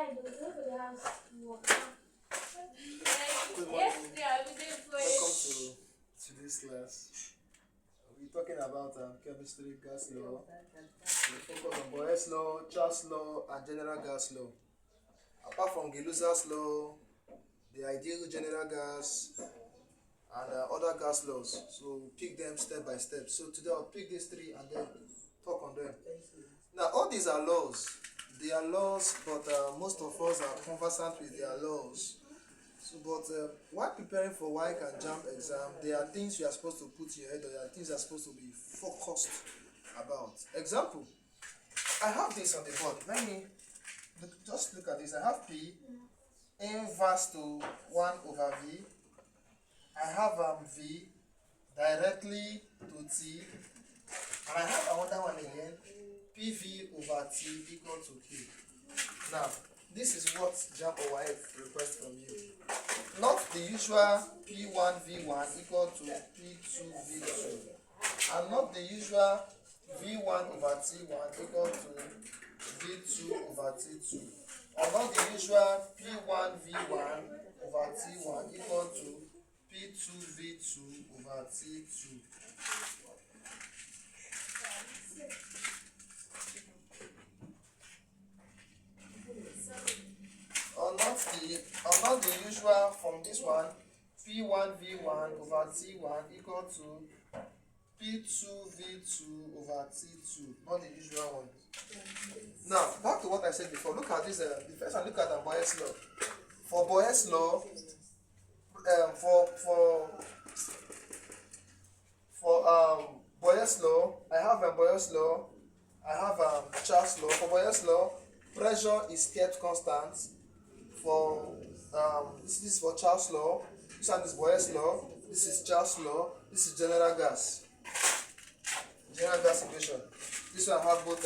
Good morning. Welcome to this class. We're talking about chemistry, gas law. We focus on Boyle's law, Charles law, and general gas law. Apart from Gilusa's law, the ideal general gas, and other gas laws. So pick them step by step. So today I'll pick these three and then talk on them. Now all these are laws. They are laws, but most of us are conversant with their laws. So, but while preparing for WAEC and JAMB exam, there are things you are supposed to put in your head, or there are things you are supposed to be focused about. Example, I have this on the board. Let me just look at this. I have P inverse to 1 over V. I have V directly to T. And I have another one again, PV over T equal to Q. Now, this is what JAMB or WAEC requests from you. Not the usual P1V1 equal to P2V2. And not the usual V1 over T1 equal to V2 over T2. Or not the usual P1V1 over T1 equal to P2V2 over T2. Or not the usual from this one, P1V1 over T1 equal to P2V2 over T2. Not the usual one. Now, back to what I said before. Look at this. The first one, look at Boyle's law. For Boyle's law, Boyle's law, I have Boyle's law. I have Charles law. For Boyle's law, pressure is kept constant. For this is for Charles law. This one is Boyle's law. This is Charles law. This is general gas. General gas equation. This one have both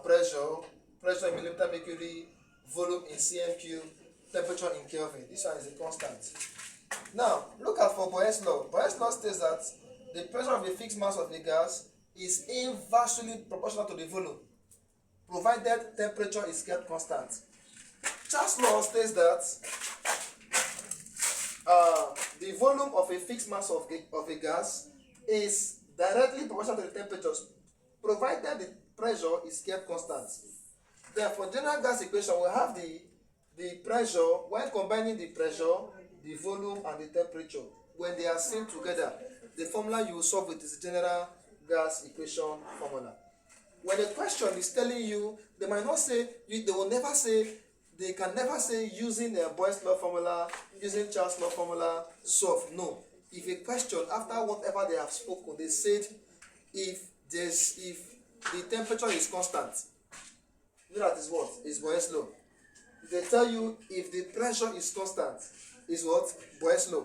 pressure in millimeter mercury, volume in cm cube, temperature in Kelvin. This one is a constant. Now look at for Boyle's law. Boyle's law states that the pressure of a fixed mass of a gas is inversely proportional to the volume, provided temperature is kept constant. Charles law states that the volume of a fixed mass of a gas is directly proportional to the temperature, provided the pressure is kept constant. Therefore, general gas equation will have the pressure, when combining the pressure, the volume, and the temperature, when they are seen together, the formula you will solve with is the general gas equation formula. When a question is telling you, they might not say, they can never say using the Boyle's law formula, using Charles law formula, solve. No. If a question, after whatever they have spoken, they said if the temperature is constant, that is what? Is Boyle's law. If they tell you if the pressure is constant, is what? Boyle's law.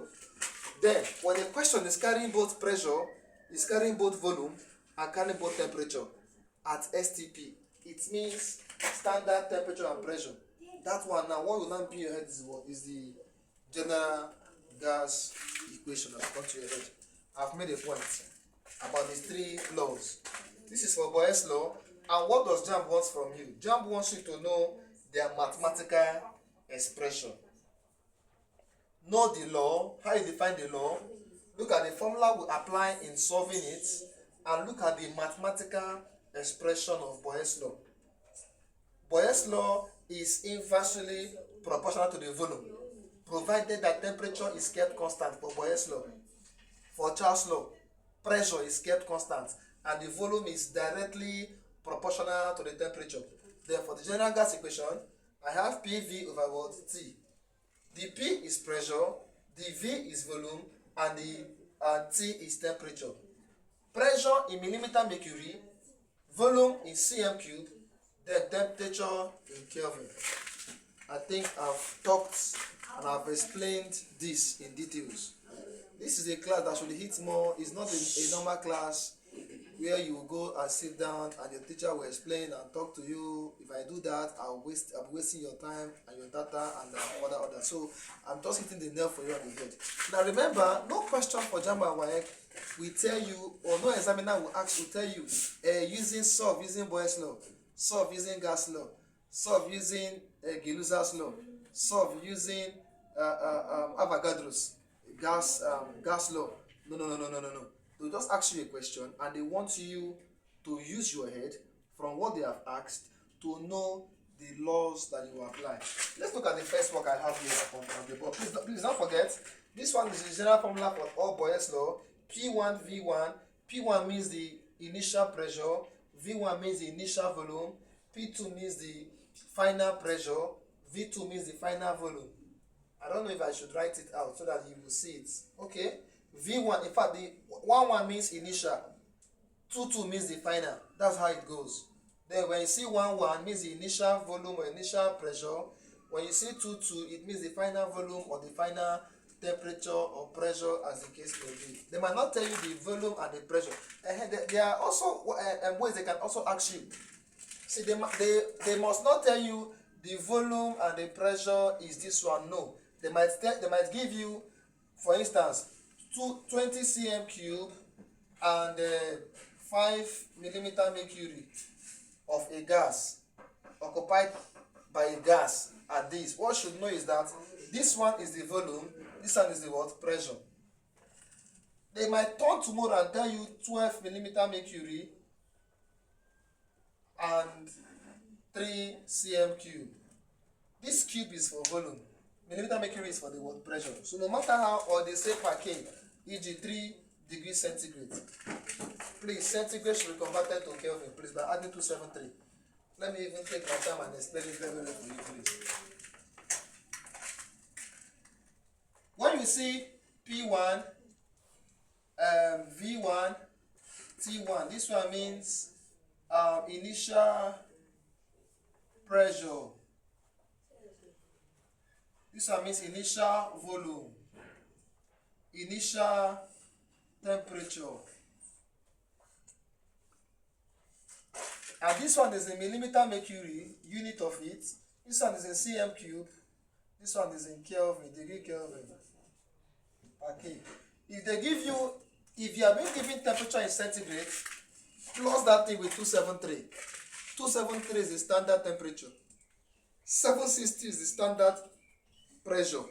Then, when a question is carrying both pressure, is carrying both volume, and carrying both temperature at STP, it means standard temperature and pressure. That one now, what will now be in your head is what? Is the general gas equation that will come to your head. I've made a point about these three laws. This is for Boyle's law. And what does JAMB want from you? JAMB wants you to know their mathematical expression. Know the law, how you define the law. Look at the formula we apply in solving it, and look at the mathematical expression of Boyle's law. Boyle's law is inversely proportional to the volume, provided that temperature is kept constant for Boyle's law. For Charles law, pressure is kept constant and the volume is directly proportional to the temperature. Therefore, the general gas equation, I have PV over what? T. The P is pressure, the V is volume, and the T is temperature. Pressure in millimeter mercury, volume in cm cube, then temperature in Kelvin. I think I've talked and I've explained this in details. This is a class that should hit more. It's not a normal class where you go and sit down and your teacher will explain and talk to you. If I do that, I'm wasting your time and your data and other. So I'm just hitting the nail for you on the head. Now remember, no question for JAMB and WAEC will tell you, or no examiner will tell you using Boyle's law, solve using gas law, solve using Gilusa's law, solve using Avogadro's gas law. No. They'll just ask you a question and they want you to use your head from what they have asked to know the laws that you apply. Let's look at the first work I have here on the board. Please don't forget, this one is the general formula for all Boyle's law. P1 V1. P1 means the initial pressure, V1 means the initial volume, P2 means the final pressure, V2 means the final volume. I don't know if I should write it out so that you will see it. Okay, V1, in fact, the 1 means initial, 2 means the final. That's how it goes. Then when you see 1 means the initial volume or initial pressure. When you see 2, it means the final volume or the final temperature or pressure, as the case may be. They might not tell you the volume and the pressure. There are also ways they can also ask you. See, they must not tell you the volume and the pressure is this one. No, they might give you, for instance, 20 cm cube and 5 millimeter mercury of a gas occupied by a gas at this. What you should know is that this one is the volume, this one is the what? Pressure. They might turn tomorrow and tell you 12 millimeter mercury and 3 cm cube. This cube is for volume, millimeter mercury is for the what? Pressure. So no matter how, or they say per K, e.g. 3 degrees centigrade. Please, centigrade should be converted to Kelvin, please, by adding 273. Let me even take my time and explain it very well for you, please. When you see P1, V1, T1, this one means initial pressure. This one means initial volume, initial temperature. And this one is in millimeter mercury, unit of it. This one is in cm cube. This one is in Kelvin, degree Kelvin. Okay. If you are being given temperature in centigrade, plus that thing with 273. 273 is the standard temperature. 760 is the standard pressure.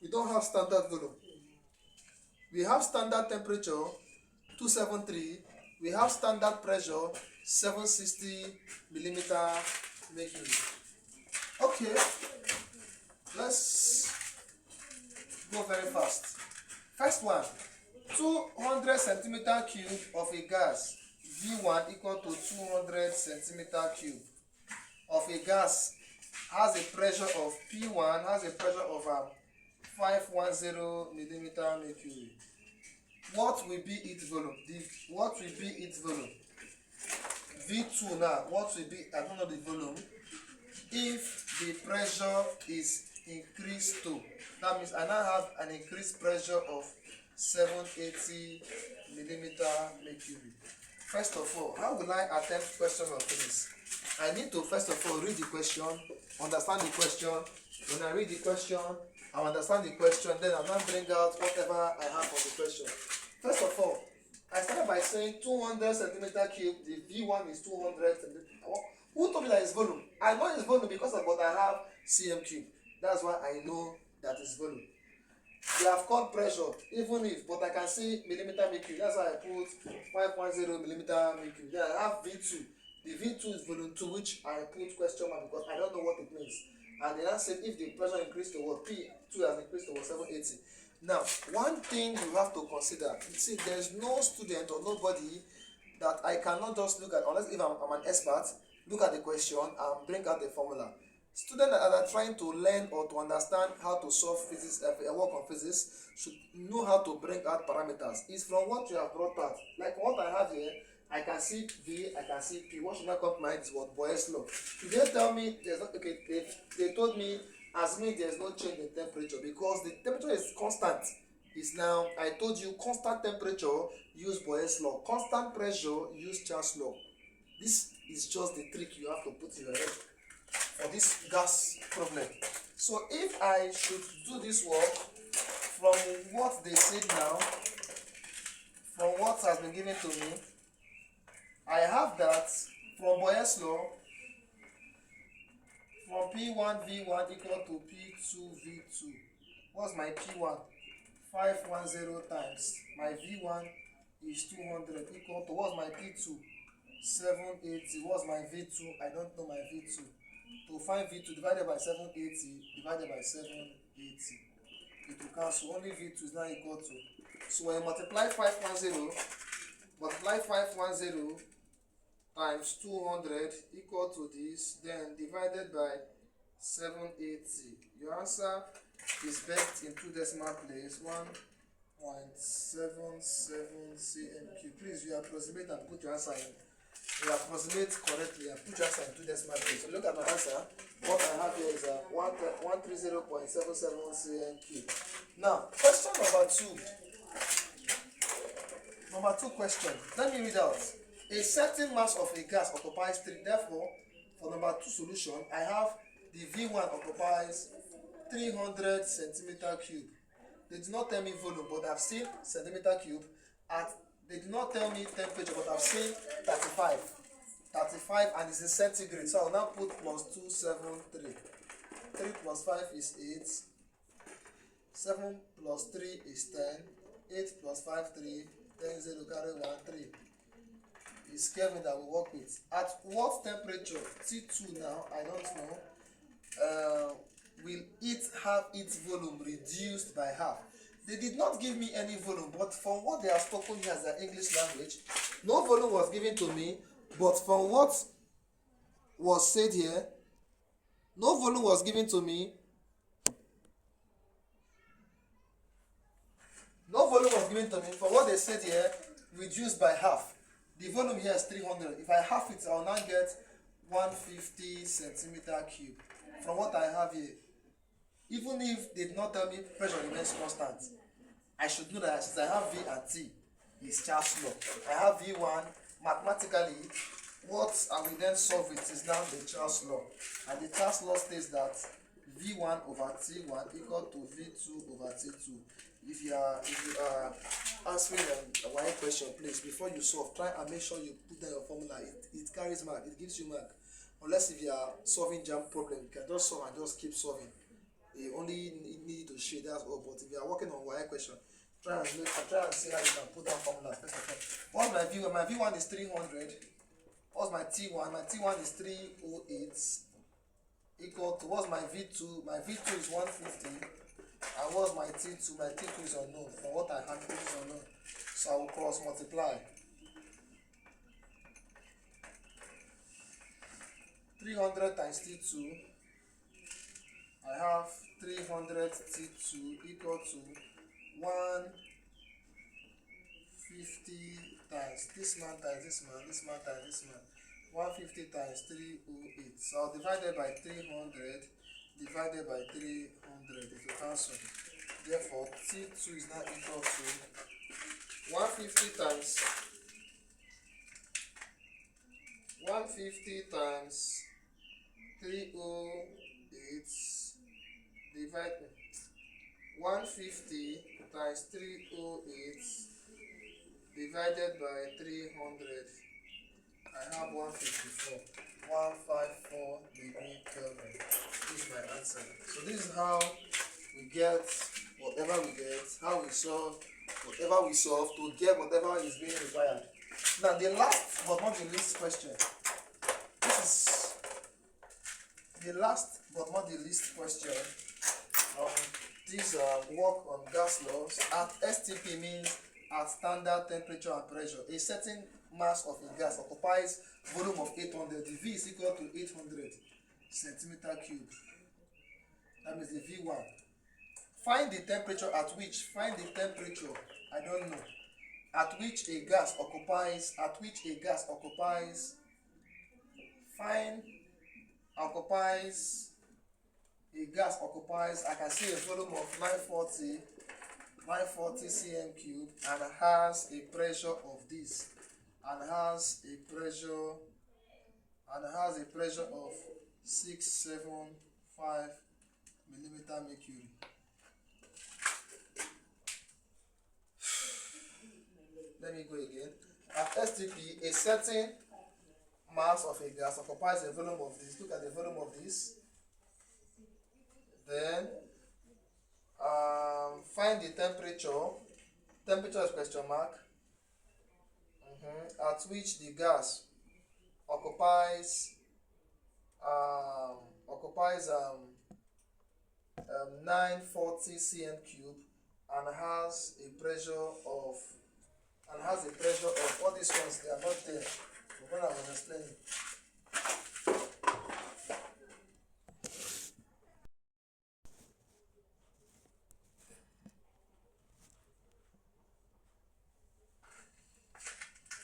We don't have standard volume. We have standard temperature, 273. We have standard pressure, 760 millimeter mercury. Okay, let's go very fast. First one, 200 centimeter cube of a gas, V1 equal to 200 centimeter cube of a gas has a pressure of P1, has a pressure of 510 millimeter mercury. What will be its volume? What will be its volume? V2 now, what will be, I don't know the volume. If the pressure is increased to, that means I now have an increased pressure of 780 millimeter mercury. First of all, how will I attempt question of this? I need to first of all read the question, understand the question. When I read the question, I understand the question, then I'll now bring out whatever I have for the question. First of all, I started by saying 200 centimeter cube, the V1 is 200 centimeter. Who told me that it's volume? I know it's volume because of what I have cm cube. That's why I know that it's volume. They have called pressure, even if, but I can see millimeter mercury. That's why I put 510 millimeter mercury. Then I have V2. The V2 is volume 2, which I put question mark because I don't know what it means. And then I said if the pressure increased to what? P2 has increased to what? 780. Now, one thing you have to consider, see, there's no student or nobody that I cannot just look at, unless if I'm an expert, look at the question and bring out the formula. Students that are trying to learn or to understand how to solve physics, work on physics, should know how to bring out parameters. It's from what you have brought out. Like what I have here, I can see V, I can see P. What should not come to mind is what? Boyle's law. If they tell me there's not, okay, they told me as me there's no change in temperature because the temperature is constant. Is now, I told you, constant temperature, use Boyle's law. Constant pressure, use Charles' law. This is just the trick you have to put in your head for this gas problem. So if I should do this work from what they said now, from what has been given to me, I have that from Boyle's law, from P1V1 equal to P2V2. What's my P1? 510 times my V1 is 200 equal to, what's my P2? 780. What's my V2? I don't know my V2. To find V2 divided by 780 divided by 780, it will cancel. Only V2 is now equal to, so when you multiply 510 times 200 equal to this, then divided by 780, your answer is best in two decimal place, 1.77 cm3. Please, you approximate and put your answer in. You approximate correctly and put your answer in two decimal place. So look at my answer. What I have here is 130.77 cm3. Now, question number 2. Number 2 question. Let me read out. A certain mass of a gas occupies 3. Therefore, for number 2 solution, I have the V1 occupies 300 centimeter cube. They did not tell me volume, but I've seen centimeter cube. They did not tell me temperature, but I've seen 35. 35, and it's in centigrade. So I'll now put plus 273. 3 plus 5 is 8. 7 plus 3 is 10. 8 plus 5, 3. 10, 0, carry 1, 3. It's Kelvin that we work with. At what temperature? T2 now, I don't know. Will it have its volume reduced by half? They did not give me any volume, but from what they have spoken here as their English language, no volume was given to me, but from what was said here, no volume was given to me. No volume was given to me. From what they said here, reduced by half. The volume here is 300. If I half it, I will now get 150 centimeter cube. From what I have here, even if they did not tell me pressure remains constant, I should know that since I have V and T, is Charles' law. I have V1, mathematically, what I will then solve it is now the Charles' law. And the Charles' law states that V1 over T1 equal to V2 over T2. If you are answering a why question, please, before you solve, try and make sure you put down your formula. It carries mark, it gives you mark. Unless if you are solving jam problem, you can just solve and just keep solving. You only need to shade, that's all. But if you are working on why question, try and see how you can put down formula. What's my V1? My V1 is 300. What's my T1? My T1 is 308 equal to, what's my V2? My V2 is 150. And what's my T2? My T2 is unknown. From what I have, it is unknown. So I will cross multiply. 300 times T2. I have 300 T2 equal to 150 times this man times this man, this man times this man. 150 times 308. So I'll divide it by 300 divided by 300. It will cancel. Therefore, T2 is now equal to 150 times 308 divided 150 times 308 divided by 300. I have 154. 154 degree Kelvin. This is my answer. So this is how we get whatever we get, how we solve whatever we solve to get whatever is being required. Now the last but not the least question. This is the last but not the least question on this work on gas laws. At STP means at standard temperature and pressure. A certain mass of a gas occupies volume of 800. The V is equal to 800 centimeter cube. That means the V1. Find the temperature at which. Find the temperature. I don't know. At which a gas occupies. At which a gas occupies. Find occupies. A gas occupies. I can see a volume of 940 cm cube and has a pressure of this. And has a pressure of 675 millimeter mercury. Let me go again. At STP, a certain mass of a gas occupies a volume of this. Look at the volume of this. Then find the temperature. Temperature is question mark. At which the gas occupies 940 cm cube and has a pressure of all these ones. They are not there. But when I was explaining.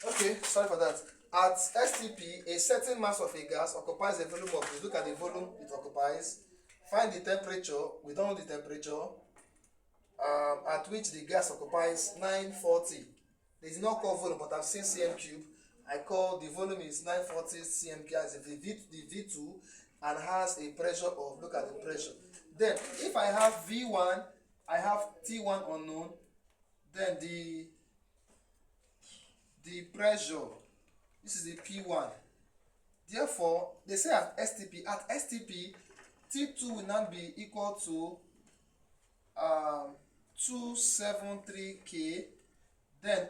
Okay, sorry for that. At STP, a certain mass of a gas occupies a volume of it. Look at the volume it occupies. Find the temperature. We don't know the temperature. At which the gas occupies 940. They did not call volume, but I've seen cm cube. I call the volume is 940 cm cube as the V2 and has a pressure of, look at the pressure. Then if I have V1, I have T1 unknown, then the pressure, this is the P1. Therefore, they say at STP, T2 will now be equal to 273K. Then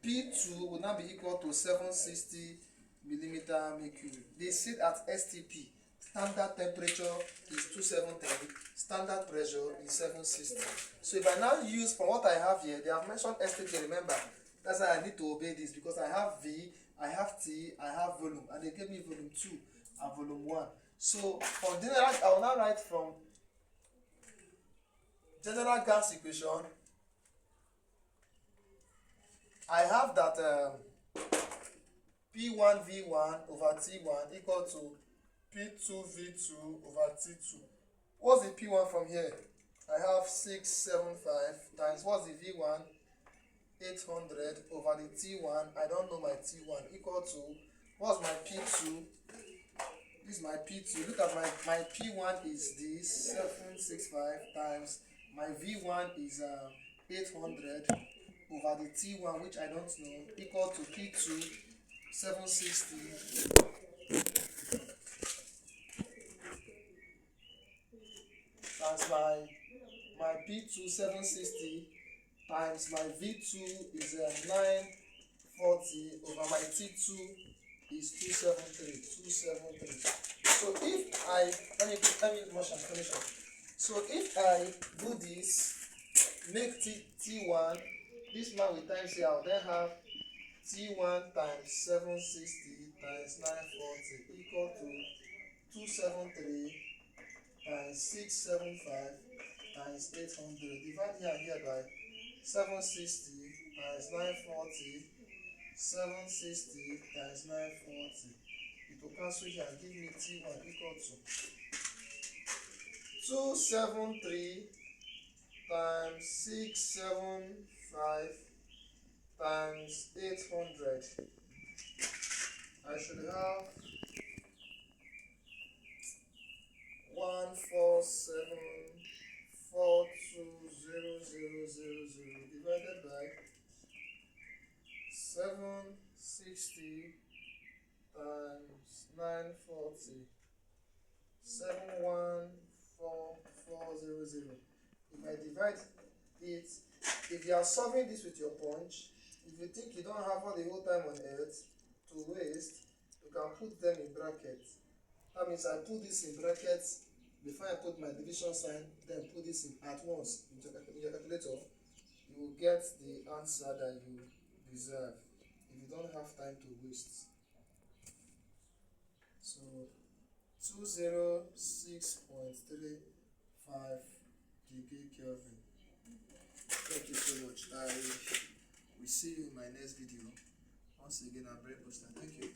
P2 will now be equal to 760 millimeter mercury. They said at STP, standard temperature is 273, standard pressure is 760. So if I now use from what I have here, they have mentioned STP, remember. That's why I need to obey this, because I have V, I have T, I have volume, and they gave me volume 2 and volume 1. So from general, I will now write from general gas equation. I have that P1V1 over T1 equal to P2V2 over T2. What's the P1 from here? I have 675 times, what's the V1? 800 over the T1, I don't know my T1, equal to, what's my P2? This is my P2. Look at my P1 is this 765 times my V1 is 800 over the T1, which I don't know, equal to P2 760 times my P2 760 times my V2 is 940 over my T2 is 273. So if I let me motion finish up. So if I do this, make T1, this man with times here, I'll then have T1 times 760 times 940 equal to 273 times 675 times 800. Divide here and here by 760 times 940, 760 times 940. It will cancel here and give me T1 equal to 273 times 675 times 800. I should have 147420000 divided by 760 times 940, 714,400. If I divide it, if you are solving this with your punch, if you think you don't have all the whole time on earth to waste, you can put them in brackets. That means I put this in brackets before I put my division sign, then put this in at once in your calculator. You will get the answer that you deserve if you don't have time to waste. So 206.35 degree Kelvin. Thank you so much. I will see you in my next video. Once again, I'm very Thank you.